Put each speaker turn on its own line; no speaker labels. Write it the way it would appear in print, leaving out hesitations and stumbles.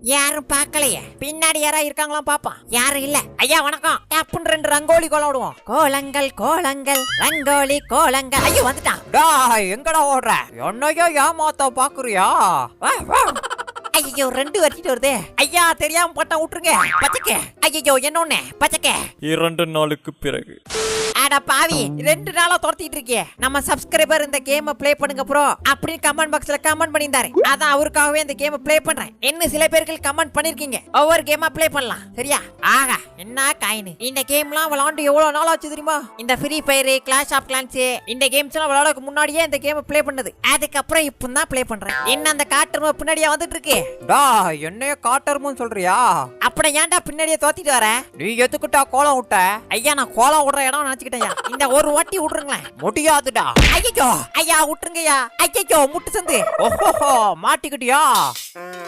யாரும் பார்க்கலையே. பின்னாடி யாரா இருக்காங்களா பாப்பா. யாரும் இல்ல. ஐயா வணக்கம் அப்படின்னு 2 ரங்கோலி கோலம் விடுவோம். கோலங்கள் கோலங்கள் ரங்கோலி கோலங்கள். ஐயோ வந்துட்டான். டேய் எங்கடா ஓடுற? என்னையோ ஏமாத்த பாக்குறியா? ஐயோ 2 வட்டிட்டு வருதே. ஐயா தெரியாம போட்டா விட்டுருங்க. பச்சைக்க. ஐயோ என்னொன்னு பச்சைக்க.
2 நாளுக்கு பிறகு.
அட பாவி 2 நாளா துரத்திட்டு இருக்கே. நம்ம சப்ஸ்கிரைபர் இந்த கேம் ப்ளே பண்ணுங்க ப்ரோ அப்படின்னு கமெண்ட் பாக்ஸ்ல கமெண்ட் பண்ணியிருந்தாரு. அதான் அவருக்காகவே இந்த கேம் ப்ளே பண்றேன். இன்னும் சில பேர்கள் கமெண்ட் பண்ணிருக்கீங்க. ஒவ்வொரு கேமா ப்ளே பண்ணலாம் சரியா? ஆகா என்ன காயின். இந்த கேம்லாம் விளையாண்டு எவ்வளவு நாள் ஆச்சு தெரியுமா? இந்த Free Fire, Clash of Clans இந்த கேம்ஸ் எல்லாம் விளையாடக்கு முன்னாடியே இந்த கேம் ப்ளே பண்ணது. அதுக்கப்புறம் இப்போ தான் ப்ளே பண்றேன். என்ன அந்த காட்டர்ம பின்னாடியே வந்துட்டு இருக்கு. டா என்னைய காட்டர்மன்னு சொல்றியா? அப்புறம் ஏன்டா பின்னாடியே தோத்திட்டு வர? நீ எதுக்கிட்டா கோலம் விட்ட? ஐயா நான் கோலம் விடுற இடம் நினைச்சுக்கிட்டேன். இந்த ஒரு வாட்டி விட்டுருங்களேன். முடியாதுடா. ஐயோ ஐயா விட்டுருங்கய்யா. ஐயோ முட்டு சந்து. ஓஹோ மாட்டிக்கிட்டியா?